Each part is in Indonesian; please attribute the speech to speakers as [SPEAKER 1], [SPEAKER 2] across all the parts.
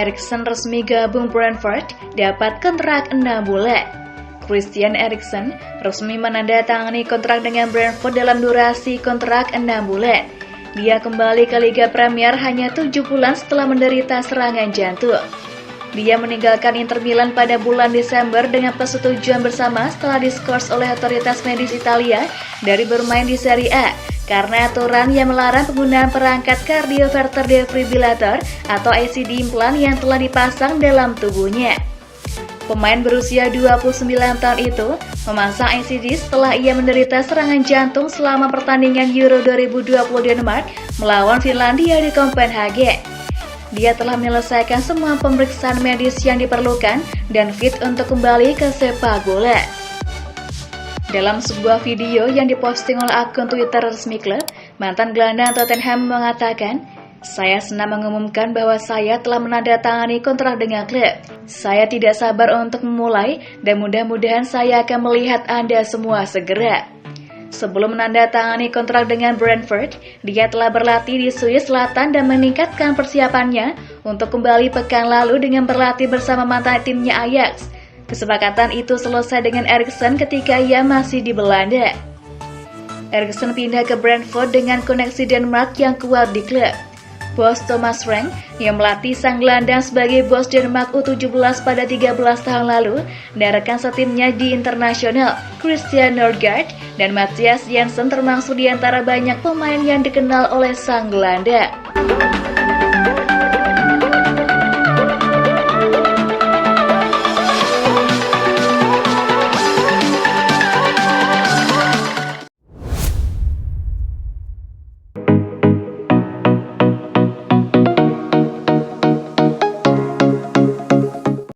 [SPEAKER 1] Eriksen resmi gabung Brentford, dapat kontrak 6 bulan. Christian Eriksen resmi menandatangani kontrak dengan Brentford dalam durasi kontrak 6 bulan. Dia kembali ke Liga Premier hanya 7 bulan setelah menderita serangan jantung. Dia meninggalkan Inter Milan pada bulan Desember dengan persetujuan bersama setelah diskors oleh otoritas medis Italia dari bermain di Serie A karena aturan yang melarang penggunaan perangkat cardioverter defibrillator atau ICD implan yang telah dipasang dalam tubuhnya. Pemain berusia 29 tahun itu memasang ICD setelah ia menderita serangan jantung selama pertandingan Euro 2020 Denmark melawan Finlandia di Copenhagen. Dia telah menyelesaikan semua pemeriksaan medis yang diperlukan dan fit untuk kembali ke sepak bola. Dalam sebuah video yang diposting oleh akun Twitter resmi klub, mantan gelandang Tottenham mengatakan, "Saya senang mengumumkan bahwa saya telah menandatangani kontrak dengan klub. Saya tidak sabar untuk memulai dan mudah-mudahan saya akan melihat Anda semua segera." Sebelum menandatangani kontrak dengan Brentford, dia telah berlatih di Swiss Selatan dan meningkatkan persiapannya untuk kembali pekan lalu dengan berlatih bersama mantan timnya Ajax. Kesepakatan itu selesai dengan Eriksen ketika ia masih di Belanda. Eriksen pindah ke Brentford dengan koneksi Denmark yang kuat di klub. Bos Thomas Frank yang melatih sang gelandang sebagai bos Denmark U17 pada 13 tahun lalu dan rekan setimnya di internasional Christian Nørgaard dan Mathias Jensen termasuk di antara banyak pemain yang dikenal oleh sang gelandang.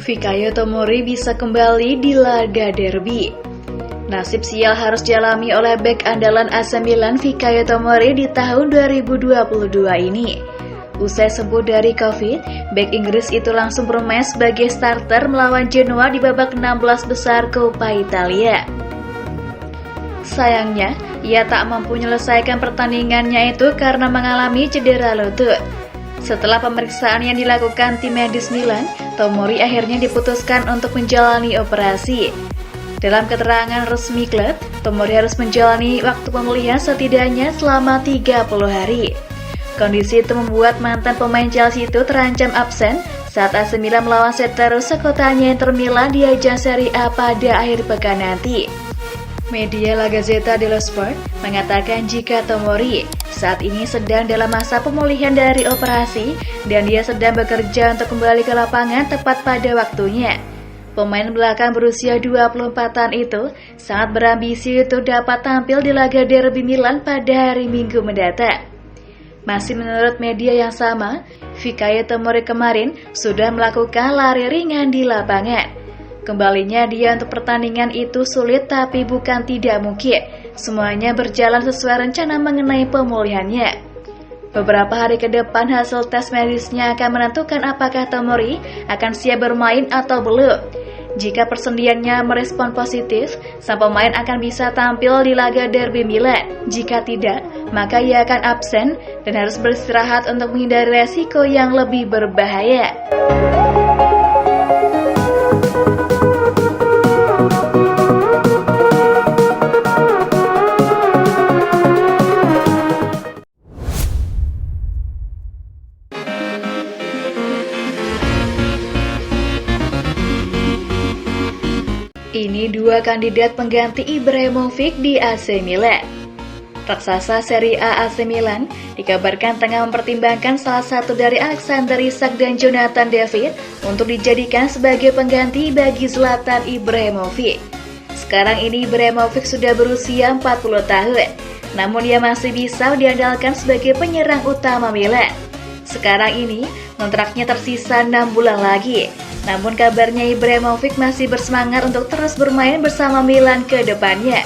[SPEAKER 1] Fikayo Tomori bisa kembali di laga derby. Nasib sial harus dialami oleh bek andalan AC Milan Fikayo Tomori di tahun 2022 ini. Usai sembuh dari Covid, bek Inggris itu langsung bermain sebagai starter melawan Genoa di babak 16 besar Coppa Italia. Sayangnya, ia tak mampu menyelesaikan pertandingannya itu karena mengalami cedera lutut. Setelah pemeriksaan yang dilakukan tim medis Milan, Tomori akhirnya diputuskan untuk menjalani operasi. Dalam keterangan resmi klub, Tomori harus menjalani waktu pemulihan setidaknya selama 30 hari. Kondisi itu membuat mantan pemain Chelsea itu terancam absen saat AC Milan melawan seteru sekotanya Inter Milan di ajang Serie A pada akhir pekan nanti. Media La Gazzetta dello Sport mengatakan jika Tomori saat ini sedang dalam masa pemulihan dari operasi dan dia sedang bekerja untuk kembali ke lapangan tepat pada waktunya. Pemain belakang berusia 24 tahun itu sangat berambisi untuk dapat tampil di laga derby Milan pada hari Minggu mendatang. Masih menurut media yang sama, Fikayo Tomori kemarin sudah melakukan lari ringan di lapangan. Kembalinya dia untuk pertandingan itu sulit tapi bukan tidak mungkin. Semuanya berjalan sesuai rencana mengenai pemulihannya. Beberapa hari ke depan hasil tes medisnya akan menentukan apakah Tomori akan siap bermain atau belum. Jika persendiannya merespon positif, sang pemain akan bisa tampil di laga derby Milan. Jika tidak, maka ia akan absen dan harus beristirahat untuk menghindari resiko yang lebih berbahaya. Ini dua kandidat pengganti Ibrahimovic di AC Milan. Raksasa Serie A AC Milan dikabarkan tengah mempertimbangkan salah satu dari Alexander Isak dan Jonathan David untuk dijadikan sebagai pengganti bagi Zlatan Ibrahimovic. Sekarang ini Ibrahimovic sudah berusia 40 tahun, namun ia masih bisa diandalkan sebagai penyerang utama Milan. Sekarang ini kontraknya tersisa 6 bulan lagi. Namun kabarnya Ibrahimovic masih bersemangat untuk terus bermain bersama Milan ke depannya.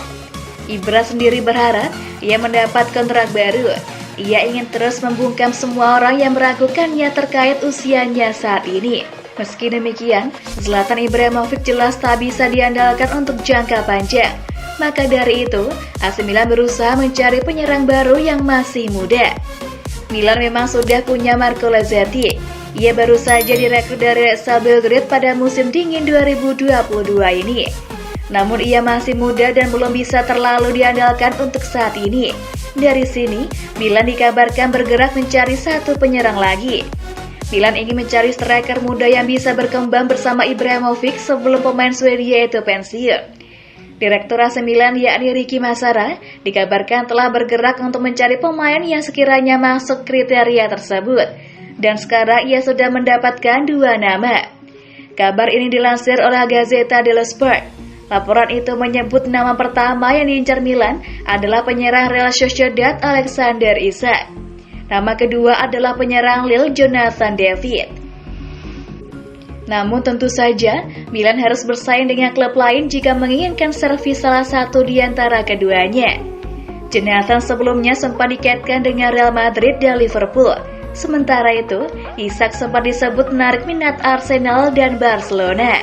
[SPEAKER 1] Ibra sendiri berharap ia mendapat kontrak baru. Ia ingin terus membungkam semua orang yang meragukannya terkait usianya saat ini. Meski demikian, Zlatan Ibrahimovic jelas tak bisa diandalkan untuk jangka panjang. Maka dari itu, AC Milan berusaha mencari penyerang baru yang masih muda. Milan memang sudah punya Marco Lazzati. Ia baru saja direkrut dari Red Star Belgrade pada musim dingin 2022 ini. Namun ia masih muda dan belum bisa terlalu diandalkan untuk saat ini. Dari sini, Milan dikabarkan bergerak mencari satu penyerang lagi. Milan ingin mencari striker muda yang bisa berkembang bersama Ibrahimovic sebelum pemain Swedia itu pensiun. Direktur AC Milan yakni Ricky Massara dikabarkan telah bergerak untuk mencari pemain yang sekiranya masuk kriteria tersebut. Dan sekarang ia sudah mendapatkan 2 nama. Kabar ini dilansir oleh Gazzetta dello Sport. Laporan itu menyebut nama pertama yang diincar Milan adalah penyerang Real Sociedad Alexander Isak. Nama kedua adalah penyerang Lille Jonathan David. Namun tentu saja, Milan harus bersaing dengan klub lain jika menginginkan servis salah satu di antara keduanya. Jonathan sebelumnya sempat dikaitkan dengan Real Madrid dan Liverpool. Sementara itu, Isak sempat disebut menarik minat Arsenal dan Barcelona.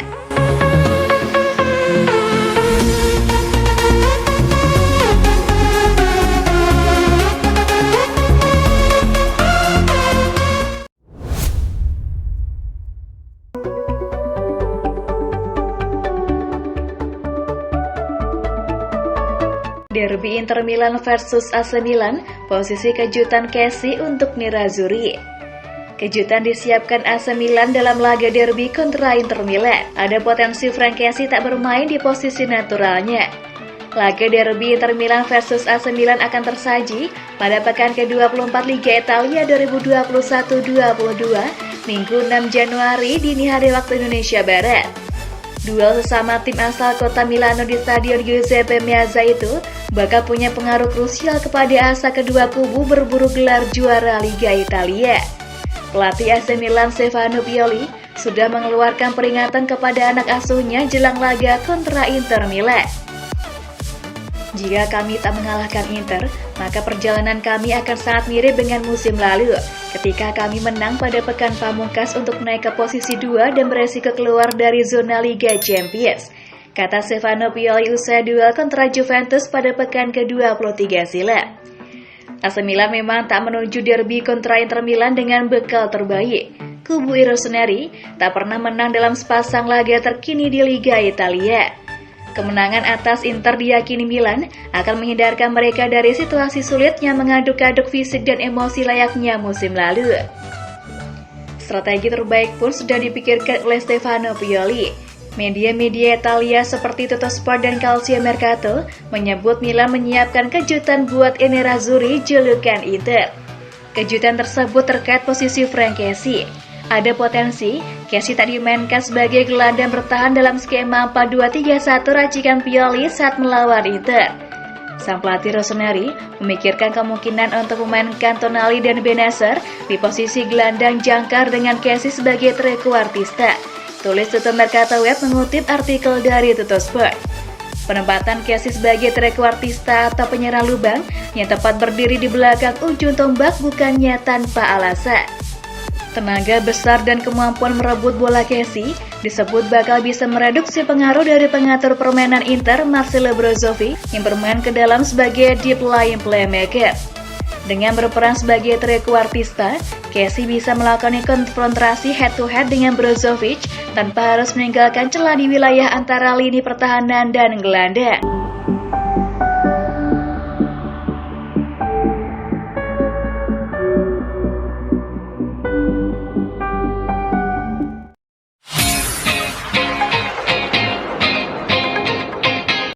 [SPEAKER 1] Derby Inter Milan versus AC Milan, posisi kejutan Kessie untuk Nerazzurri. Kejutan disiapkan AC Milan dalam laga derby kontra Inter Milan. Ada potensi Frank Kessie tak bermain di posisi naturalnya. Laga derby Inter Milan versus AC Milan akan tersaji pada pekan ke-24 Liga Italia 2021-22, Minggu 6 Januari dini hari waktu Indonesia Barat. Duel sesama tim asal kota Milano di Stadion Giuseppe Meazza itu bakal punya pengaruh krusial kepada asa kedua kubu berburu gelar juara Liga Italia. Pelatih AC Milan Stefano Pioli sudah mengeluarkan peringatan kepada anak asuhnya jelang laga kontra Inter Milan. Jika kami tak mengalahkan Inter, maka perjalanan kami akan sangat mirip dengan musim lalu, ketika kami menang pada pekan pamungkas untuk naik ke posisi 2 dan beresiko keluar dari zona Liga Champions, kata Stefano Pioli usai duel kontra Juventus pada pekan ke-23 silam. AC Milan memang tak menuju derby kontra Inter Milan dengan bekal terbaik. Kubu Rossoneri tak pernah menang dalam sepasang laga terkini di Liga Italia. Kemenangan atas Inter diyakini Milan akan menghindarkan mereka dari situasi sulit yang mengaduk-aduk fisik dan emosi layaknya musim lalu. Strategi terbaik pun sudah dipikirkan oleh Stefano Pioli. Media-media Italia seperti Tuttosport dan Calcio Mercato menyebut Milan menyiapkan kejutan buat Nerazzurri julukan Inter. Kejutan tersebut terkait posisi Frank Kessie. Ada potensi Kessie tak dimainkan sebagai gelandang bertahan dalam skema 4-2-3-1 racikan Pioli saat melawan Inter. Sang pelatih Rossoneri memikirkan kemungkinan untuk memainkan Tonali dan Bennacer di posisi gelandang jangkar dengan Kessie sebagai trequartista. Tulis Tutto Mercato Web mengutip artikel dari Tuttosport. Penempatan Kessie sebagai trequartista atau penyerang lubang yang tepat berdiri di belakang ujung tombak bukannya tanpa alasan. Tenaga besar dan kemampuan merebut bola Kessie disebut bakal bisa mereduksi pengaruh dari pengatur permainan Inter Marcelo Brozovic yang bermain ke dalam sebagai deep lying playmaker. Dengan berperan sebagai trequartista, Kessie bisa melakukan konfrontasi head-to-head dengan Brozovic tanpa harus meninggalkan celah di wilayah antara lini pertahanan dan gelandang.